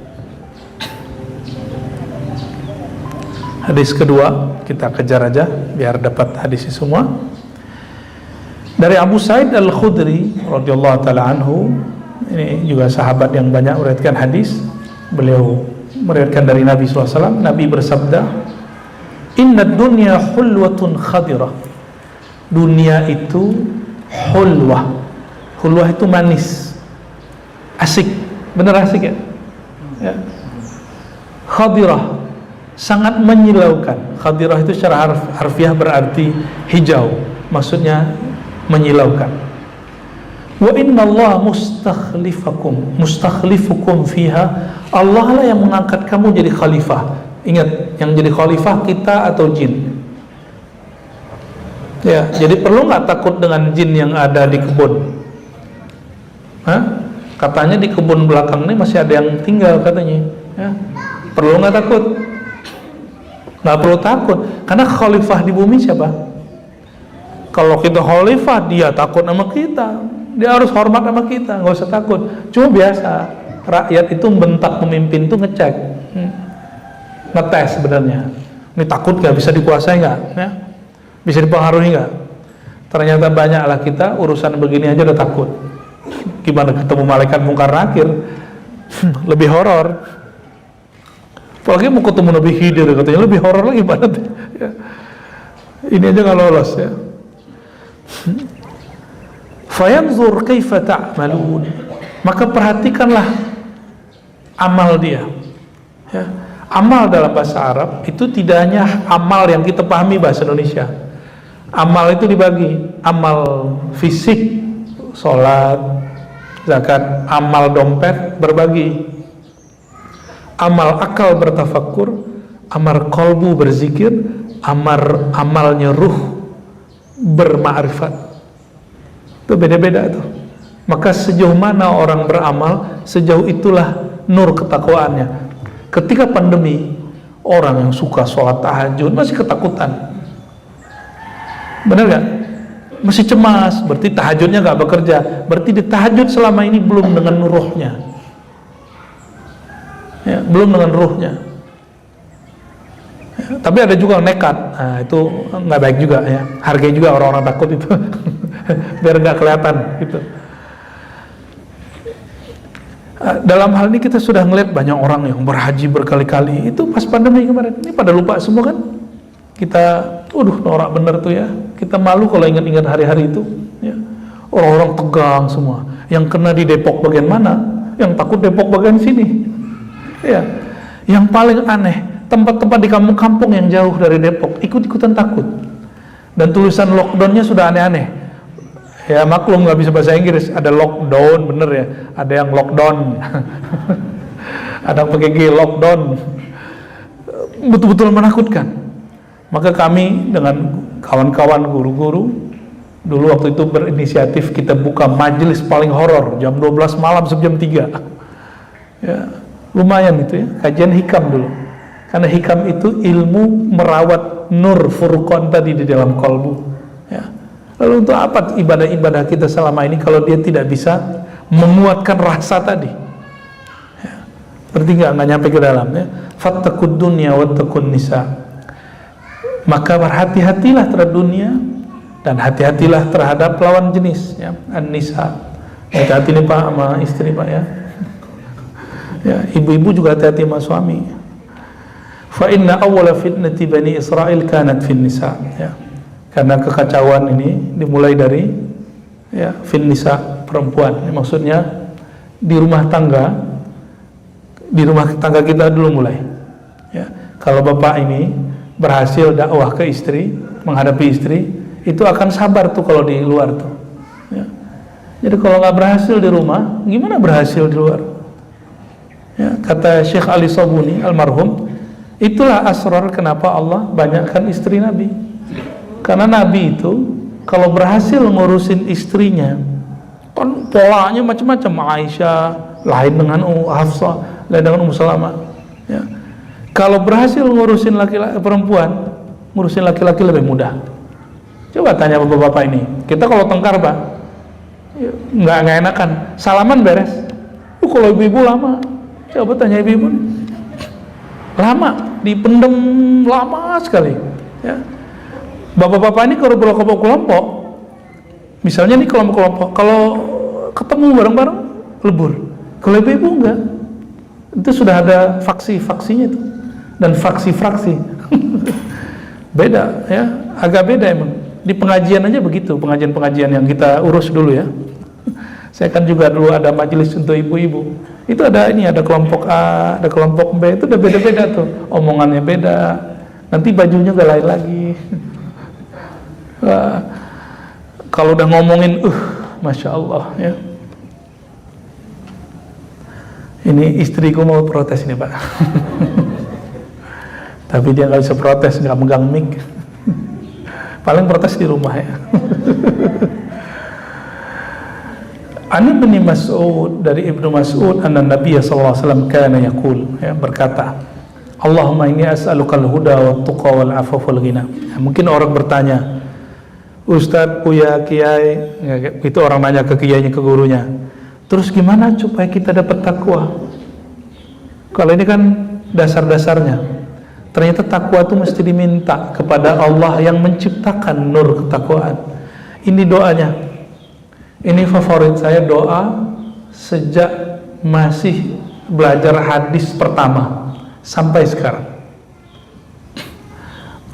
S1: Hadis kedua kita kejar aja biar dapat hadis semua. Dari Abu Sa'id Al-Khudri radhiyallahu taala anhu, ini juga sahabat yang banyak meriwayatkan hadis. Beliau meriwayatkan dari Nabi SAW. Nabi bersabda, "Inna dunya hulwatun khadirah." Dunia itu hulwah. Hulwah itu manis, asik, bener asik ya? Ya. Khadirah, sangat menyilaukan. Khadirah itu secara harfiah berarti hijau, maksudnya menyilaukan. Wa inna Allah mustakhlifukum fiha. Allah lah yang mengangkat kamu jadi khalifah. Ingat, yang jadi khalifah kita atau jin? Ya, jadi perlu nggak takut dengan jin yang ada di kebun? Hah? Katanya di kebun belakang ini masih ada yang tinggal katanya. Ya. Perlu nggak takut? Nggak perlu takut, karena khalifah di bumi siapa? Kalau kita khalifah, dia takut sama kita, dia harus hormat sama kita, nggak usah takut. Cuma biasa rakyat itu membentak pemimpin itu ngecek, ngetes sebenarnya. Ini takut nggak, bisa dikuasai nggak? Ya? Bisa dipengaruhi nggak? Ternyata banyaklah kita urusan begini aja udah takut. Gimana ketemu malaikat mungkar nakir? Lebih horor. Apalagi mau ketemu Nabi Khidir, katanya lebih horor lagi banget. Ya. Ini aja nggak lolos ya. Fayanzur kaifa ta'malun. Maka perhatikanlah amal dia. Ya. Amal dalam bahasa Arab itu tidak hanya amal yang kita pahami bahasa Indonesia. Amal itu dibagi, amal fisik, sholat, zakat, amal dompet berbagi, amal akal bertafakkur, amal kolbu berzikir, amalnya ruh bermakrifat. Itu beda-beda tuh. Maka sejauh mana orang beramal, sejauh itulah nur ketakwaannya. Ketika pandemi, orang yang suka sholat tahajud masih ketakutan. Benar gak? Masih cemas, berarti tahajudnya gak bekerja. Berarti di tahajud selama ini belum dengan ruhnya. Ya, belum dengan ruhnya. Ya, tapi ada juga nekat. Nah, itu nggak baik juga ya. Hargai juga orang-orang takut itu, biar nggak kelihatan gitu. Dalam hal ini kita sudah ngeliat banyak orang yang berhaji berkali-kali. Itu pas pandemi kemarin. Ini pada lupa semua kan? Kita, norak bener tuh ya. Kita malu kalau ingat-ingat hari-hari itu. Ya. Orang-orang tegang semua. Yang kena di Depok bagian mana? Yang takut Depok bagian sini. Ya, yang paling aneh, tempat-tempat di kampung-kampung yang jauh dari Depok ikut-ikutan takut, dan tulisan lockdownnya sudah aneh-aneh. Ya maklum nggak bisa bahasa Inggris, ada lockdown bener ya, ada yang lockdown, ada yang pakai G, lockdown, betul-betul menakutkan. Maka kami dengan kawan-kawan guru-guru dulu waktu itu berinisiatif, kita buka majelis paling horor jam 12 malam sampai jam 3. Ya. Lumayan itu ya, kajian hikam dulu. Karena hikam itu ilmu merawat nur furqan tadi di dalam kolbu. Ya. Lalu untuk apa ibadah-ibadah kita selama ini kalau dia tidak bisa menguatkan rasa tadi? Ya. Berarti nggak nyampe ke dalam ya. Fattaqud dunya wattaqun nisa. Maka berhati-hatilah terhadap dunia dan hati-hatilah terhadap lawan jenis ya, an-nisa. Hati-hati nih Pak sama istri Pak ya. Ya, ibu-ibu juga hati-hati sama suami. Fa inna awwala fitnati bani Israil kanat fin nisa. Ya. Karena kekacauan ini dimulai dari ya, fin nisa, perempuan. Maksudnya di rumah tangga kita dulu mulai. Ya, kalau bapak ini berhasil dakwah ke istri, menghadapi istri, itu akan sabar tuh kalau di luar tuh. Ya. Jadi kalau nggak berhasil di rumah, gimana berhasil di luar? Ya, kata Syekh Ali Sabuni almarhum, itulah asrar kenapa Allah banyakkan istri Nabi. Karena Nabi itu kalau berhasil ngurusin istrinya, kan polanya macam-macam. Aisyah lain dengan Hafsah, lain dengan Ummu Salamah. Ya. Kalau berhasil ngurusin laki-laki perempuan, ngurusin laki-laki lebih mudah. Coba tanya bapak-bapak ini. Kita kalau tengkar, Pak, nggak enakan. Salaman beres. Kalau ibu-ibu lama. Coba tanya ibu-ibu. Lama, dipendem lama sekali. Ya. Bapak-bapak ini kalau berkelompok, misalnya nih kelompok-kelompok, kalau ketemu bareng-bareng lebur. Kalau ibu-ibu enggak. Itu sudah ada faksi-faksinya itu. Dan fraksi-fraksi. Beda ya, agak beda emang. Di pengajian aja begitu, pengajian-pengajian yang kita urus dulu ya. Saya kan juga dulu ada majelis untuk ibu-ibu. Itu ada kelompok A, ada kelompok B, itu udah beda-beda tuh. Omongannya beda. Nanti bajunya gak lain lagi. Kalau udah ngomongin, Masya Allah ya. Ini istriku mau protes ini, Pak. Tapi dia nggak bisa protes, nggak megang mic. Paling protes di rumah ya. An Ibnu Mas'ud, dari Ibnu Mas'ud, anna Nabiy sallallahu alaihi wasallam kana yaqul, ya, berkata, Allahumma inni as'alukal huda wat tuqa wal afaf wal ghina. Ya, mungkin orang bertanya, Ustadz, Buya, Kiai, ya, itu orang nanya ke kiainya, ke gurunya. Terus gimana supaya kita dapat takwa? Kalau ini kan dasar-dasarnya. Ternyata takwa itu mesti diminta kepada Allah yang menciptakan nur ketakwaan. Ini doanya. Ini favorit saya, doa sejak masih belajar hadis pertama sampai sekarang.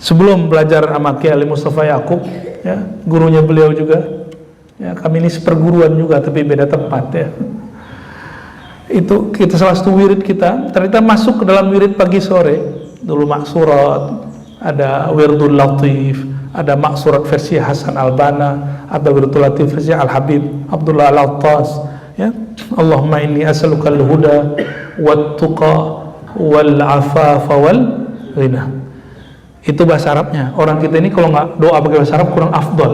S1: Sebelum belajar sama Kiai Ali Mustafa Yaqub, ya, gurunya beliau juga. Ya, kami ini seperguruan juga tapi beda tempat ya. Itu kita salah satu wirid kita, ternyata masuk ke dalam wirid pagi sore. Dulu maksurat, ada wirdul latif, ada maksurat versi Hasan Al-Banna, ada wirdul latif versi Al-Habib Abdullah Al-Attas, ya. Allahumma inni as'aluka al-huda wat tuqa wal afafa wal ghina. Itu bahasa Arabnya. Orang kita ini kalau nggak doa pakai bahasa Arab kurang afdol.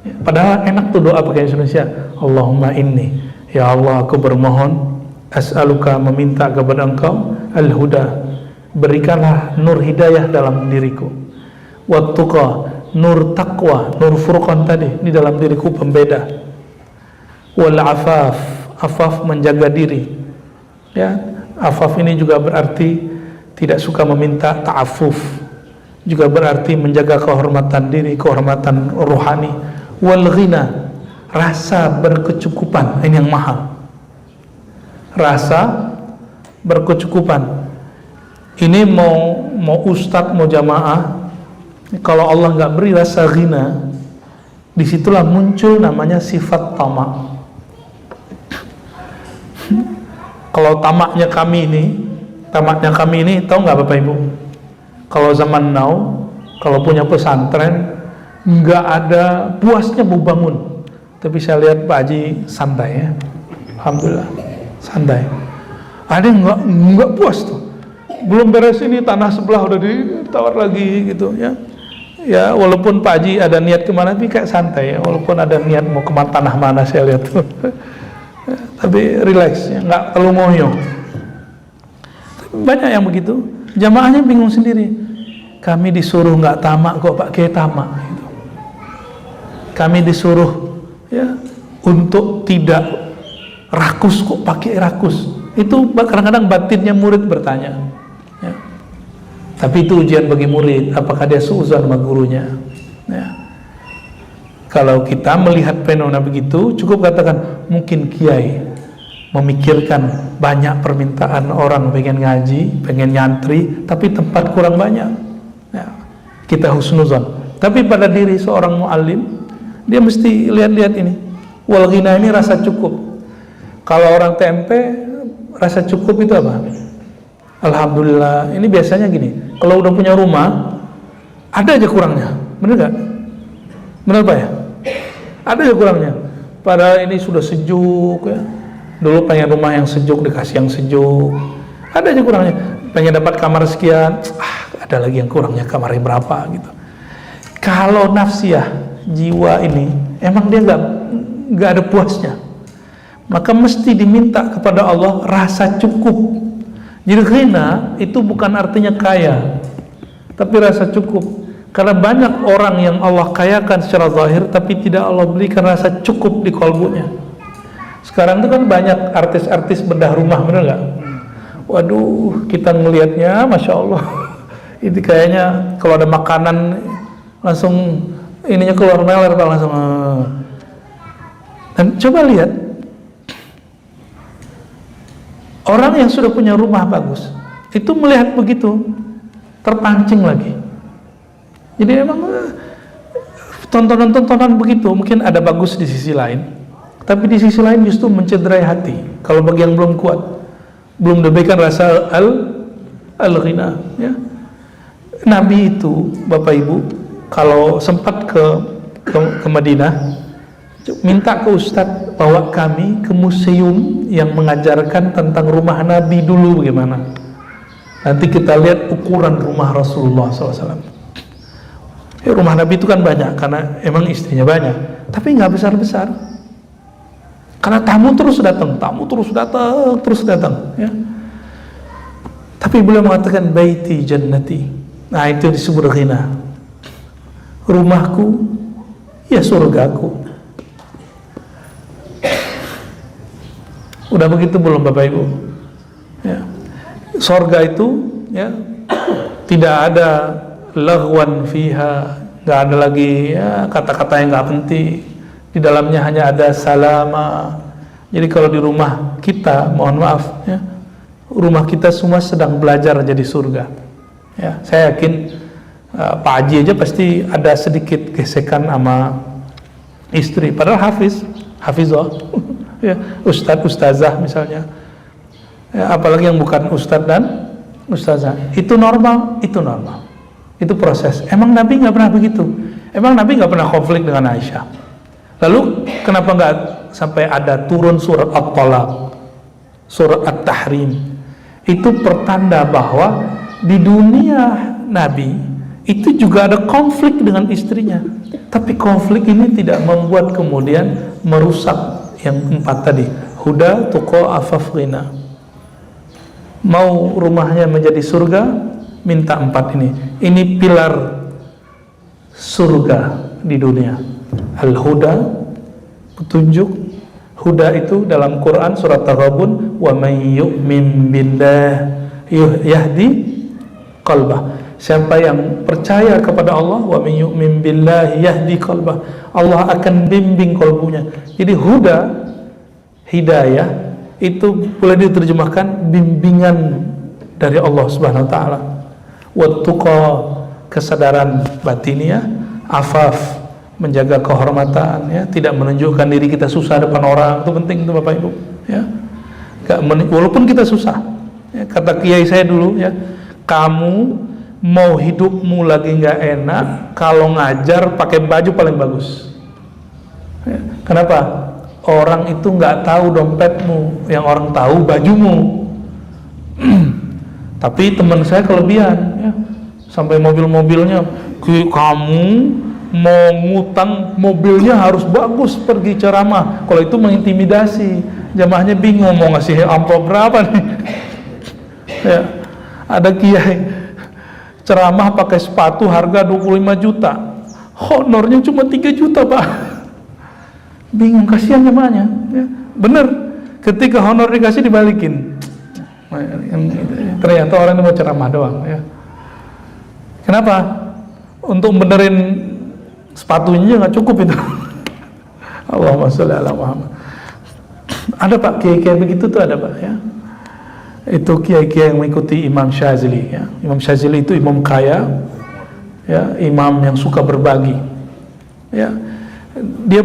S1: Ya, padahal enak tuh doa pakai Indonesia. Allahumma inni, ya Allah, aku bermohon, as'aluka, meminta kepada Engkau, al-huda, berikanlah nur hidayah dalam diriku, wat tuqa, nur takwa, nur furqan tadi di dalam diriku, pembeda, wal afaf, afaf menjaga diri, ya. Afaf ini juga berarti tidak suka meminta ta'affuf, juga berarti menjaga kehormatan diri, kehormatan rohani. Wal ghina, rasa berkecukupan, ini yang mahal. Rasa berkecukupan. Ini mau ustadz, mau jamaah, kalau Allah nggak beri rasa ghina, disitulah muncul namanya sifat tamak. Kalau tamaknya kami ini, tahu nggak Bapak Ibu? Kalau zaman now, kalau punya pesantren, nggak ada puasnya mau bangun. Tapi saya lihat Pak Haji santai ya, alhamdulillah santai. Ada yang nggak puas tuh. Belum beres ini, tanah sebelah udah ditawar lagi gitu ya. Ya walaupun Pak Haji ada niat kemana, tapi kayak santai ya. Walaupun ada niat mau kemana, tanah mana saya lihat tuh. Tapi relax ya, nggak terlalu ngoyo. Banyak yang begitu. Jamaahnya bingung sendiri. Kami disuruh nggak tamak kok Pak Kiai tamak. Gitu. Kami disuruh ya untuk tidak rakus kok pakai rakus. Itu kadang-kadang batinnya murid bertanya. Tapi itu ujian bagi murid, apakah dia suuzon sama gurunya ya. Kalau kita melihat fenomena begitu, cukup katakan mungkin kiai memikirkan banyak permintaan orang pengen ngaji, pengen nyantri, tapi tempat kurang banyak ya. Kita husnuzon. Tapi pada diri seorang muallim, dia mesti lihat-lihat ini. Wal ghina ini rasa cukup. Kalau orang tempe rasa cukup itu apa? Alhamdulillah. Ini biasanya gini, kalau udah punya rumah ada aja kurangnya, bener gak? Bener Pak ya? Ada aja kurangnya. Padahal ini sudah sejuk ya. Dulu pengen rumah yang sejuk, dikasih yang sejuk. Ada aja kurangnya. Pengen dapat kamar sekian, ada lagi yang kurangnya, kamarnya berapa gitu. Kalau nafsiyah, jiwa ini emang dia nggak ada puasnya, maka mesti diminta kepada Allah rasa cukup. Jadi ghina itu bukan artinya kaya, tapi rasa cukup. Karena banyak orang yang Allah kayakan secara zahir, tapi tidak Allah berikan rasa cukup di kalbunya. Sekarang itu kan banyak artis-artis bedah rumah, bener nggak? Waduh, kita ngelihatnya, masya Allah, itu kayaknya kalau ada makanan langsung ininya keluar meler Pak, langsung. Dan coba lihat, orang yang sudah punya rumah bagus, itu melihat begitu, terpancing lagi. Jadi memang tontonan-tontonan begitu mungkin ada bagus di sisi lain, tapi di sisi lain justru mencederai hati. Kalau bagi yang belum kuat, belum diberikan rasa al-ghina ya. Nabi itu, Bapak Ibu, kalau sempat ke Madinah, minta ke Ustadz bawa kami ke museum yang mengajarkan tentang rumah Nabi dulu bagaimana. Nanti kita lihat ukuran rumah Rasulullah SAW. Ya, rumah Nabi itu kan banyak karena emang istrinya banyak, tapi nggak besar-besar. Karena tamu terus datang, terus datang, ya. Tapi beliau mengatakan baiti jannati. Nah, itu disebut ghina. Rumahku ya surgaku. Udah begitu belum Bapak Ibu? Ya. Surga itu ya tidak ada laghwan fiha, nggak ada lagi ya kata-kata yang nggak penting. Di dalamnya hanya ada salama. Jadi kalau di rumah kita, mohon maaf ya, rumah kita semua sedang belajar jadi surga. Ya, saya yakin Pak Haji aja pasti ada sedikit gesekan sama istri. Padahal hafizah, ya, ustadz, ustazah misalnya. Ya, apalagi yang bukan ustadz dan ustazah. Itu normal, itu normal. Itu proses. Emang Nabi nggak pernah begitu. Emang Nabi nggak pernah konflik dengan Aisyah. Lalu kenapa nggak sampai ada turun surat At-Talaq, surat At-Tahrim? Itu pertanda bahwa di dunia Nabi itu juga ada konflik dengan istrinya. Tapi konflik ini tidak membuat kemudian merusak yang empat tadi. Huda, tuqa, afaf, ghina. Mau rumahnya menjadi surga, minta empat ini. Ini pilar surga di dunia. Al-huda, petunjuk. Huda itu dalam Quran surat Taghabun, wa may yu'min billah yahdi qalbah. Siapa yang percaya kepada Allah, wa may yu'min billah yahdi qalbah, Allah akan bimbing kalbunya. Jadi huda, hidayah, itu boleh diterjemahkan bimbingan dari Allah Subhanahu wa taala. Wattuqa, kesadaran batiniah. Afaf, menjaga kehormatan ya, tidak menunjukkan diri kita susah depan orang. Itu penting itu Bapak Ibu ya. Walaupun kita susah ya, kata kiai saya dulu ya, kamu mau hidupmu lagi nggak enak kalau ngajar pakai baju paling bagus ya. Kenapa? Orang itu nggak tahu dompetmu, yang orang tahu bajumu. Tapi teman saya kelebihan ya, sampai mobil-mobilnya, kamu mau ngutang mobilnya harus bagus pergi ceramah. Kalau itu mengintimidasi, jamaahnya bingung mau ngasih amplop berapa nih. Ya, ada kiai ceramah pakai sepatu harga 25 juta, honornya cuma 3 juta Pak. Bingung, kasihan jamaahnya ya. Bener, ketika honor dikasih dibalikin. Ternyata orang itu mau ceramah doang ya. Kenapa? Untuk benerin sepatunya nggak cukup itu. Allahumma sholli ala Muhammad. Ada Pak kiai-kiai begitu tuh, ada Pak ya. Itu kiai-kiai yang mengikuti Imam Syazili ya. Imam Syazili itu imam kaya ya, imam yang suka berbagi ya. dia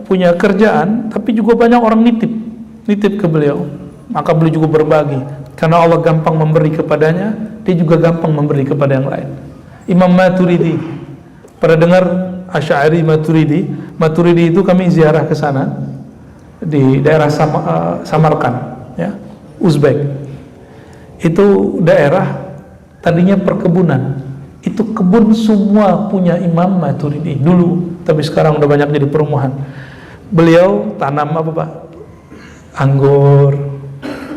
S1: punya kerjaan, tapi juga banyak orang nitip ke beliau. Maka beliau juga berbagi, karena Allah gampang memberi kepadanya, dia juga gampang memberi kepada yang lain. Imam Maturidi, pada dengar Asy'ari Maturidi itu kami ziarah ke sana di daerah Samarkand, ya, Uzbek. Itu daerah tadinya perkebunan. Itu kebun semua punya Imam Maturidi dulu, tapi sekarang udah banyak jadi perumahan. Beliau tanam apa, Pak? Anggur.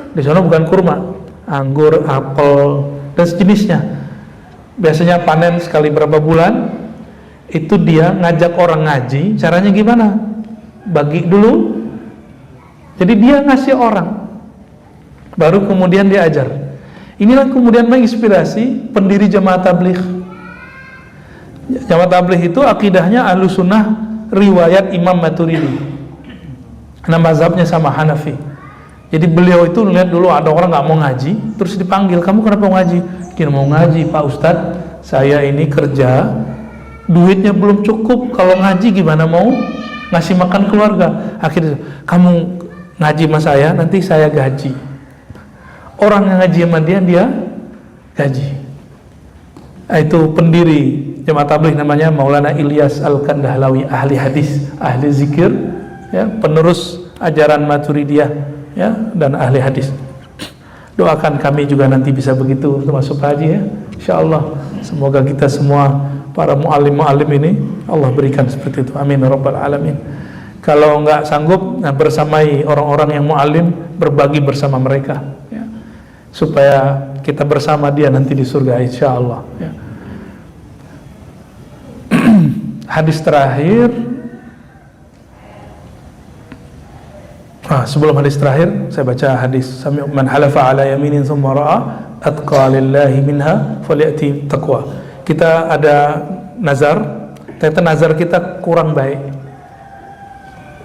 S1: Di sana bukan kurma, anggur, apel, dan sejenisnya. Biasanya panen sekali berapa bulan. Itu dia ngajak orang ngaji. Caranya gimana? Bagi dulu. Jadi dia ngasih orang, baru kemudian dia ajar. Inilah kemudian menginspirasi pendiri Jamaah Tabligh. Jamaah Tabligh itu akidahnya Ahlussunnah riwayat Imam Maturidi. Nah, mazhabnya sama Hanafi. Jadi beliau itu lihat dulu ada orang nggak mau ngaji, terus dipanggil, kamu kenapa mau ngaji? Dia mau ngaji, Pak Ustadz, saya ini kerja, duitnya belum cukup, kalau ngaji gimana mau ngasih makan keluarga? Akhirnya, kamu ngaji sama saya, nanti saya gaji. Orang yang ngaji sama dia gaji. Itu pendiri Jamaah Tabligh namanya Maulana Ilyas Al-Kandahlawi, ahli hadis, ahli zikir, ya, penerus ajaran Maturidiyah, ya, dan ahli hadis. Doakan kami juga nanti bisa begitu termasuk haji, ya, insyaallah. Semoga kita semua para muallim ini Allah berikan seperti itu, amin ya rabbal alamin. Kalau nggak sanggup, nah, bersamai orang-orang yang muallim, berbagi bersama mereka, ya, supaya kita bersama dia nanti di surga insyaallah, ya. Hadis terakhir. Sebelum hadis terakhir, saya baca hadis sami' man halafa ala yaminin thumma ra'a atqa lillahi minha falyati taqwa. Kita ada nazar, ternyata nazar kita kurang baik,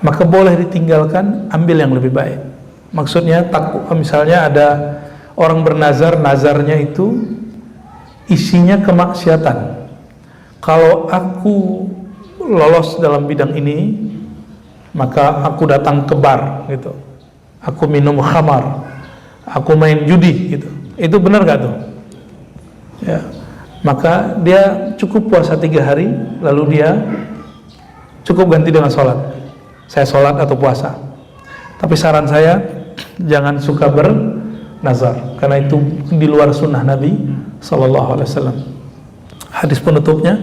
S1: maka boleh ditinggalkan, ambil yang lebih baik. Maksudnya takwa, misalnya ada orang bernazar, nazarnya itu isinya kemaksiatan. Kalau aku lolos dalam bidang ini, maka aku datang ke bar gitu, aku minum khamar, aku main judi gitu. Itu benar gak tuh? Ya. Maka dia cukup puasa 3 hari, lalu dia cukup ganti dengan sholat. Saya sholat atau puasa. Tapi saran saya, jangan suka bernazar, karena itu di luar sunnah Nabi SAW. Hadis penutupnya,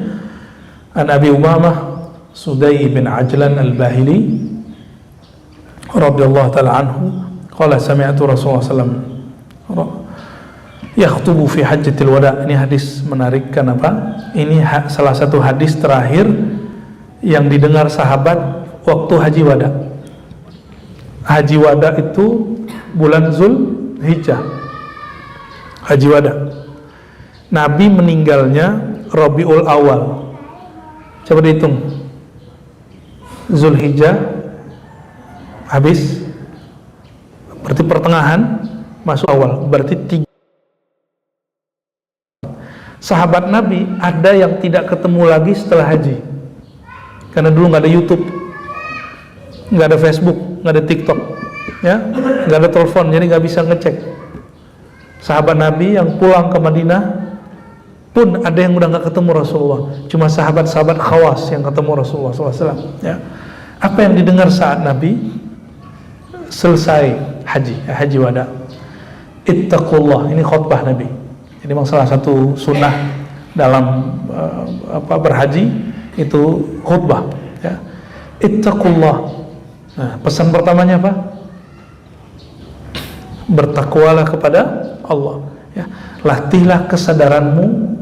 S1: An Abi Umamah Sudai bin Ajlan Al-Bahili radhiyallahu ta'ala anhu qala sami'tu Rasulullah sallallahu alaihi wasallam yakhutubu fi hajjatil wada. Ini hadis menarik, kenapa? Ini salah satu hadis terakhir yang didengar sahabat waktu haji wada. Haji wada itu bulan Zulhijjah, haji wada. Nabi meninggalnya Rabiul Awal. Coba dihitung, Zulhijjah habis, berarti pertengahan masuk awal, berarti 3. Sahabat Nabi ada yang tidak ketemu lagi setelah haji, karena dulu nggak ada YouTube, nggak ada Facebook, nggak ada TikTok, ya, nggak ada telepon, jadi nggak bisa ngecek. Sahabat Nabi yang pulang ke Madinah pun ada yang udah nggak ketemu Rasulullah, cuma sahabat-sahabat khawas yang ketemu Rasulullah SAW. Ya. Apa yang didengar saat Nabi selesai haji wada? Ittaqullah, ini khutbah Nabi. Jadi memang salah satu sunnah dalam berhaji itu khutbah. Ya. Ittaqullah. Nah, pesan pertamanya apa? Bertakwalah kepada Allah. Ya. Latihlah kesadaranmu,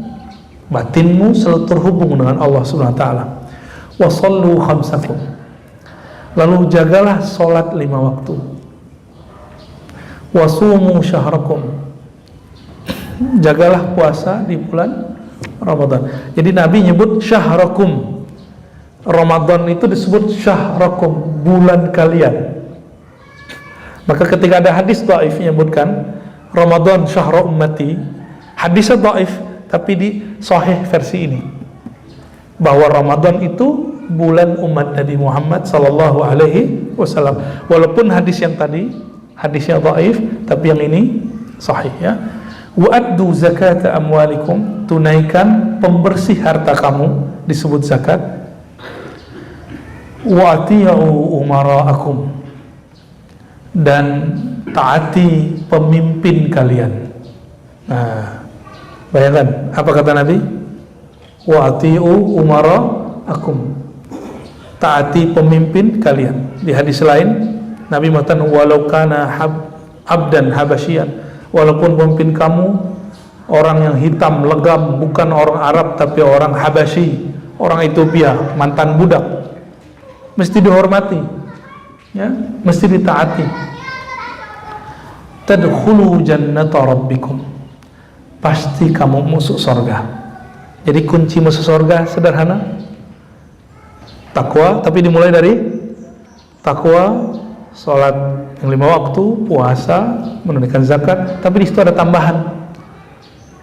S1: batinmu selalu terhubung dengan Allah Subhanahu wa taala. Wa shallu khamsakum. Lalu jagalah salat 5 waktu. Wa sumu syahrakum. Jagalah puasa di bulan Ramadan. Jadi Nabi nyebut syahrakum. Ramadan itu disebut syahrakum, bulan kalian. Maka ketika ada hadis dhaif menyebutkan Ramadan syahra ummati, hadisnya dhaif, tapi di sahih versi ini bahwa Ramadan itu bulan umat Nabi Muhammad sallallahu alaihi wasallam. Walaupun hadis yang tadi hadisnya dhaif, tapi yang ini sahih ya. Wa addu zakata amwalikum, tunaikan pembersih harta kamu disebut zakat. Wa ati'u umara'akum, dan taati pemimpin kalian. Nah, bayangkan apa kata Nabi? Wa ati'u umara'akum, taati pemimpin kalian. Di hadis lain Nabi mengatakan walau kana abdan habasyian, walaupun pemimpin kamu orang yang hitam legam, bukan orang Arab tapi orang Habasyi, orang Ethiopia, mantan budak, mesti dihormati ya, mesti ditaati. Tadkhulu jannata rabbikum, pasti kamu masuk surga. Jadi kunci masuk surga sederhana, takwa, tapi dimulai dari takwa, salat yang 5 waktu, puasa, menunaikan zakat, tapi di situ ada tambahan,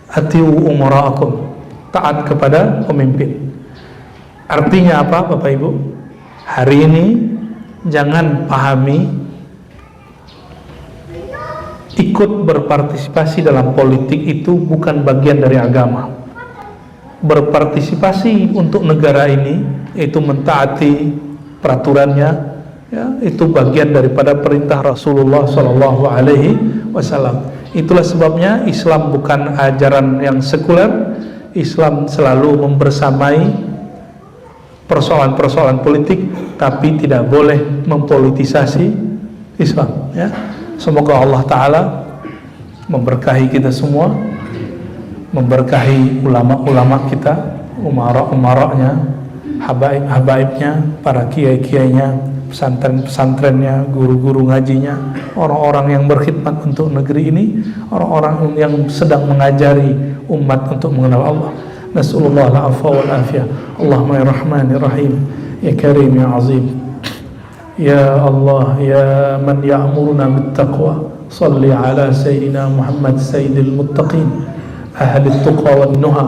S1: atiu umara'akum, taat kepada pemimpin. Artinya apa Bapak Ibu? Hari ini jangan pahami ikut berpartisipasi dalam politik itu bukan bagian dari agama. Berpartisipasi untuk negara ini, yaitu mentaati peraturannya ya, itu bagian daripada perintah Rasulullah sallallahu alaihi wasallam. Itulah sebabnya Islam bukan ajaran yang sekuler. Islam selalu membersamai persoalan-persoalan politik, tapi tidak boleh mempolitisasi Islam ya. Semoga Allah Ta'ala memberkahi kita semua, memberkahi ulama-ulama kita, umara-umaranya, habaib-habaibnya, para kiai-kiainya, pesantren-pesantrennya, guru-guru ngajinya, orang-orang yang berkhidmat untuk negeri ini, orang-orang yang sedang mengajari umat untuk mengenal Allah. Nas'alullah al-afwa wal-afiyah. Allahumma ya Rahman ya Rahim, ya Karim ya Azim, ya Allah ya man ya'muruna bittaqwa, salli ala Sayyidina Muhammad Sayyidil Muttaqin, ahli tuqa wan nuha.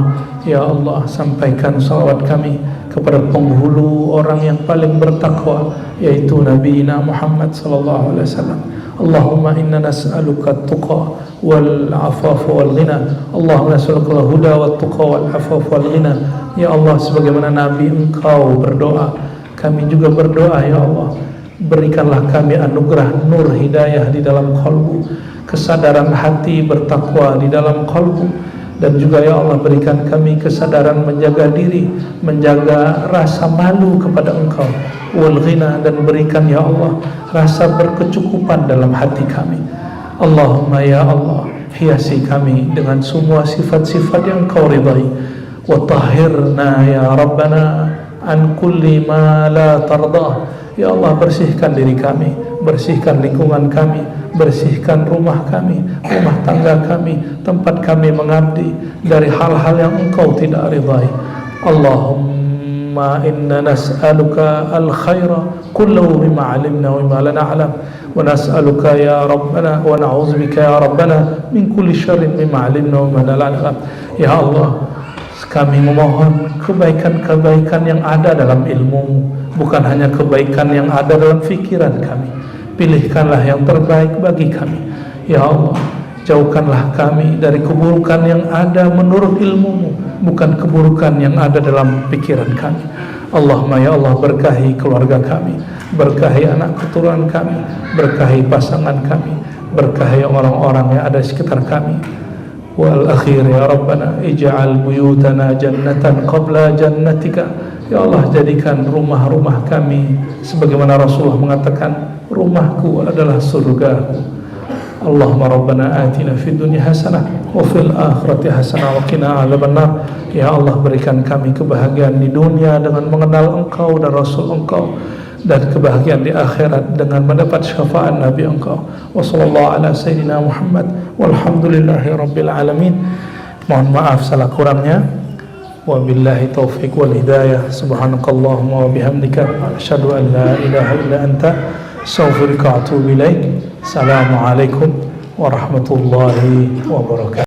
S1: Ya Allah, sampaikan salawat kami kepada penghulu orang yang paling bertakwa, yaitu Nabi Muhammad sallallahu alaihi wasallam. Allahumma inna nas'aluka at-tuqa wal afafa wal ghina. Allahumma nas'aluka al-huda wat tuqa wal afafa wal ghina. Ya Allah, sebagaimana Nabi Engkau berdoa, kami juga berdoa. Ya Allah, berikanlah kami anugerah nur hidayah di dalam qalbu, kesadaran hati bertakwa di dalam qalbu, dan juga ya Allah berikan kami kesadaran menjaga diri, menjaga rasa malu kepada Engkau, wal ghina, dan berikan ya Allah rasa berkecukupan dalam hati kami. Allahumma ya Allah, hiasi kami dengan semua sifat-sifat yang Kau ridai, wa tahhirna ya Rabbana an kulli ma la tardah. Ya Allah, bersihkan diri kami, bersihkan lingkungan kami, bersihkan rumah kami, rumah tangga kami, tempat kami mengabdi dari hal-hal yang Engkau tidak ridai. Allahumma inna nas'aluka al-khaira kullahu mimma 'alimna wa mimma la na'lam, wa nas'aluka ya Rabbana wa na'udzubika ya Rabbana min kulli syarrin mimma 'alimna wa mimma la na'lam. Ya Allah, kami memohon kebaikan-kebaikan yang ada dalam ilmu, bukan hanya kebaikan yang ada dalam fikiran kami. Pilihkanlah yang terbaik bagi kami. Ya Allah, jauhkanlah kami dari keburukan yang ada menurut ilmu-Mu, bukan keburukan yang ada dalam pikiran kami. Allahumma ya Allah, berkahi keluarga kami, berkahi anak keturunan kami, berkahi pasangan kami, berkahi orang-orang yang ada di sekitar kami. Wal akhir ya Rabbana ij'al buyutana jannatan qabla jannatika. Ya Allah, jadikan rumah-rumah kami sebagaimana Rasulullah mengatakan, rumahku adalah surgaku. Allahumma Rabbana atina fid dunya hasanah wa fil akhirati hasanah wa qina adzabannar. Ya Allah, berikan kami kebahagiaan di dunia dengan mengenal Engkau dan Rasul Engkau, dan kebahagiaan di akhirat dengan mendapat syafaat Nabi Engkau. Wa sallallahu ala sayyidina Muhammad walhamdulillahi rabbil alamin. Mohon maaf salah kurangnya. Wabillahi taufiq wal hidayah. Subhanakallahumma wa bihamdika asyhadu an la ilaha illa anta astaghfiruka wa atubu ilaik. Assalamualaikum warahmatullahi wabarakatuh.